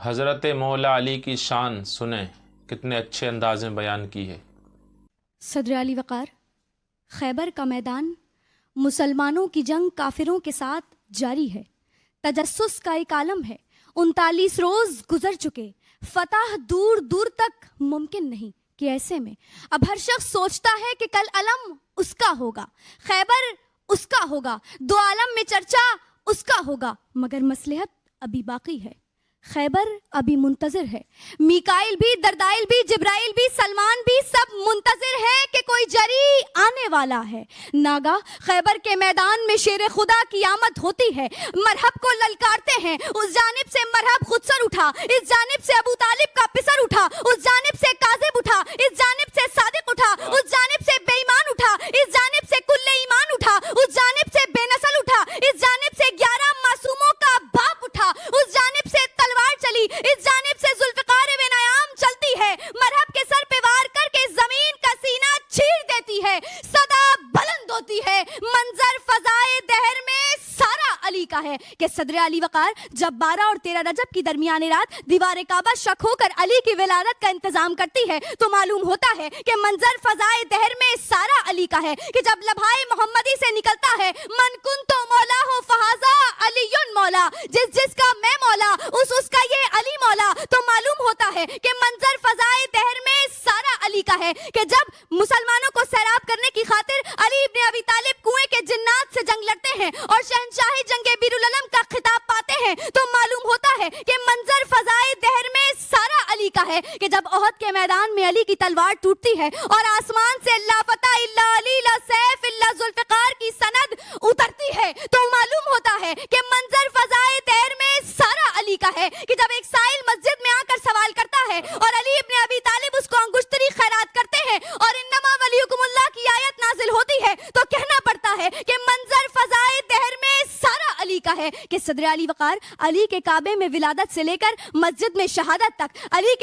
حضرت مولا علی کی شان سنیں کتنے اچھے انداز میں بیان کی ہے۔ صدر علی وقار، خیبر کا میدان مسلمانوں کی جنگ کافروں کے ساتھ جاری ہے، تجسس کا ایک عالم ہے، 39 روز گزر چکے، فتح دور دور تک ممکن نہیں کہ ایسے میں اب ہر شخص سوچتا ہے کہ کل علم اس کا ہوگا، خیبر اس کا ہوگا، دو عالم میں چرچا اس کا ہوگا، مگر مصلحت ابھی باقی ہے، خیبر ابھی منتظر ہے، میکائیل بھی، دردائل بھی، جبرائیل بھی، سلمان بھی، سب منتظر ہے کہ کوئی جری آنے والا ہے۔ ناگا خیبر کے میدان میں شیر خدا کی آمد ہوتی ہے، مرحب کو للکارتے ہیں، اس جانب سے مرحب خود سر اٹھا، اس جانب سے ابو طالب کا پسر اٹھا، اس جانب سے کاذب اٹھا، اس جانب سے صادق اٹھا، اس جانب سے بے ایمان اٹھا، اس جانب سے کل ایمان اٹھا، اس جانب سے بے نسل اٹھا، اس جانب سے 11 معصوموں کا باپ اٹھا، اس جانب سے تلوار چلی، اس جانب سے ذوالفقار بن عیام چلتی ہے، مرحب کے سر پہ وار کر کے زمین کا سینہ چیر دیتی ہے، صدا بلند ہوتی ہے، منظر فضائے دہر میں سارا علی کا ہے کہ صدر علی وقار جب 12 اور 13 رجب کی درمیانی رات دیوار کعبہ شک ہو کر علی کی ولادت کا انتظام کرتی ہے تو معلوم ہوتا ہے کہ منظر فضائے دہر میں سارا علی کا ہے کہ جب لبھائے محمدی سے نکلتا ہے من کن تو مولا ہو فہذا علی مولا، جس کا میں مولا اس کا یہ علی مولا، تو معلوم ہوتا ہے کہ منظر فضائے دہر میں سارا علی کا ہے کہ جب مسلمانوں کو سیراب کرنے کی خاطر علی ابن ابی طالب کنویں کے جنات سے جنگ لڑتے ہیں اور شہنشاہی جنگ بیر العلم کا خطاب پاتے ہیں تو معلوم ہوتا ہے کہ منظر فضائے دہر میں سارا علی کا ہے کہ جب احد کے میدان میں علی کی تلوار ٹوٹتی ہے اور آسمان سے لا فتح الا علی لا سیف الا ذوالفقار کی سند اترتی ہے تو معلوم ہوتا ہے کہ منظر فضائے دہر میں سارا علی کا ہے کہ جب ایک سائل مسجد میں آ کر سوال کرتا ہے اور علی ابن ابی طالب اس کو انگشتری خیرات کرتے ہیں اور انما ولیکم اللہ کی آیت نازل ہوتی ہے تو کہنا پڑتا ہے کہ منظر فضائے دہر میں سارا علی کا ہے کہ صدر علی وقار علی کے کعبے میں ولادت سے لے کر مسجد میں شہادت تک، علی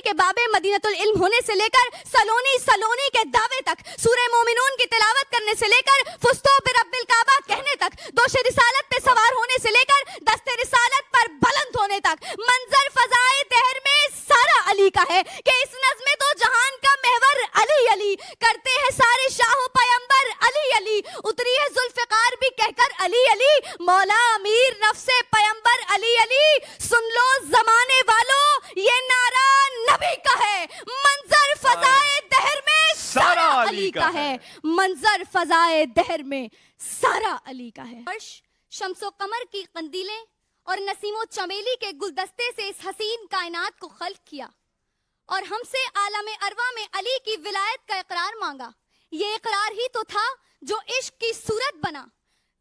کے باب مدینۃ العلم ہونے سے لے کر سلونی کے دعوے تک، سورہ مومنون کی تلاوت کرنے سے لے کر فستو برب الکعبہ کہنے تک، دوش رسالت پہ سوار ہونے سے لے کر دست رسالت پر بلند ہونے تک، منظر فضائے دہر میں سارا علی کا ہے کہ اس نظم دو جہان کا محور علی علی، کرتے ہیں سارے شاہ و پیمبر علی علی، اتری ہے ذوالفقار بھی کہہ کر علی علی، مولا امیر نفس پیمبر علی علی، سن لو زمانے والو یہ نعرہ نبی کا ہے، منظر فضائے دہر میں سارا علی کا ہے، منظر فضائے دہر میں سارا علی کا ہے۔ شمس و قمر کی قندیلیں اور نسیم و چمیلی کے گلدستے سے اس حسین کائنات کو خلق کیا اور ہم سے عالم ارواح میں علی کی ولایت کا اقرار مانگا، یہ اقرار ہی تو تھا جو عشق کی صورت بنا،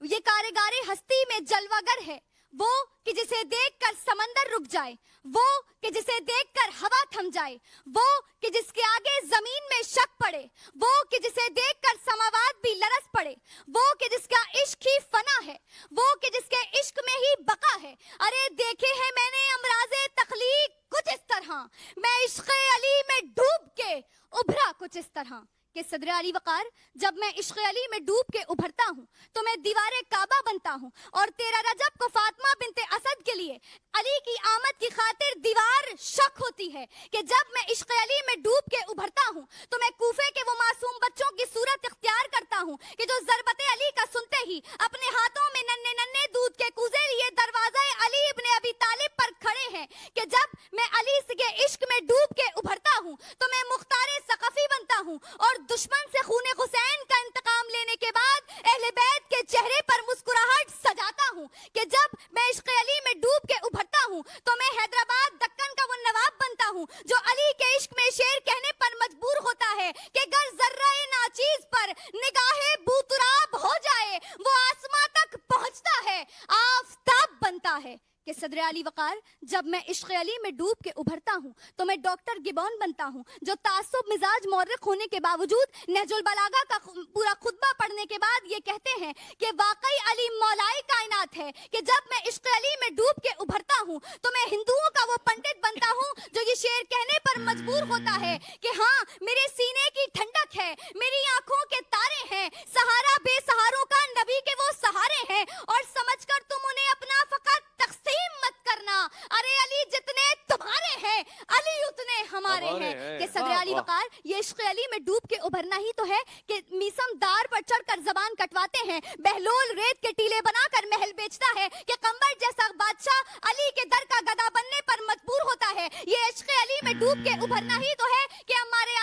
یہ کارگار ہستی میں جلوہ گر ہے، وہ کہ جسے دیکھ کر سمندر رک جائے، وہ کہ جسے دیکھ کر ہوا تھم جائے، وہ کہ جس کے آگے زمین میں شک پڑے، وہ کہ جسے دیکھ کر سماوات بھی لرز پڑے، وہ کہ جس کا عشق ہی فنا ہے، وہ کہ جس کے عشق میں ہی بقا ہے، ارے دیکھے ہیں میں نے امراض تخلیق کچھ اس طرح، میں عشق علی میں ڈوب کے ابھرا کچھ اس طرح کہ صدر علی وقار جب میں عشق علی میں ڈوب کے ابھرتا ہوں تو میں دیوار کعبہ بنتا ہوں اور 13 رجب کو فاطمہ بنت اسد کے لیے علی کی آمد کی خاطر دیوار شک ہوتی ہے کہ جب میں عشق علی میں ڈوب کے ابھرتا ہوں تو میں کوفے کے وہ معصوم بچوں کی صورت اختیار کرتا ہوں کہ جو ضربت علی کا سنتے ہی اپنے ہاتھوں میں ننھے ننھے دودھ کے کوزے لیے دروازہ علی ابن ابی طالب پر کھڑے ہیں کہ جب میں علی کے عشق میں ڈوب کے ابھرتا ہوں تو میں مختار ثقفی بنتا ہوں اور دشمن سے خون حسین کا انتقام لینے کے بعد اہل بیت کے چہرے پر مسکراہٹ سجاتا ہوں کہ جب میں عشق علی میں ڈوب کے ابھرتا ہوں تو میں حیدرآباد دکن کا وہ نواب بنتا ہوں جو علی کے عشق میں شعر کہنے پر مجبور ہوتا ہے کہ گر ذرہ ناچیز پر نگاہ بوتراب ہو جائے وہ آسماں تک پہنچتا ہے، آفتاب بنتا ہے کہ صدر علی وقار جب میں عشق علی میں ڈوب کے ابھرتا ہوں تو میں ڈاکٹر گبون بنتا ہوں جو تعصب مزاج مورخ ہونے کے باوجود نہج البلاغہ کا پورا خطبہ پڑھنے کے بعد یہ کہتے ہیں کہ واقعی علی مولا کائنات ہے کہ جب میں عشق علی میں ڈوب کے ابھرتا ہوں تو میں ہندوؤں کا وہ پنڈت بنتا ہوں جو یہ شعر کہنے پر مجبور ہوتا ہے کہ ہاں میرے سینے کی ٹھنڈک ہے، میری آنکھوں کے تارے ہیں، سہارا بے سہاروں کا نبی کے وہ سہارے ہیں اور سمجھ کر تم انہیں اپنا فقط تقسیم مت کرنا، ارے علی جتنے رہے ہیں کہ صدر علی وقار یہ عشق علی میں ڈوب کے ابھرنا ہی تو ہے کہ میسم دار پر چڑھ کر زبان کٹواتے ہیں. بہلول ریت کے ٹیلے بنا کر محل بیچتا ہے کہ قمر جیسا بادشاہ علی کے در کا گدا بننے پر مجبور ہوتا ہے. یہ عشق علی میں ڈوب کے ابھرنا ہی تو ہے کہ ہمارے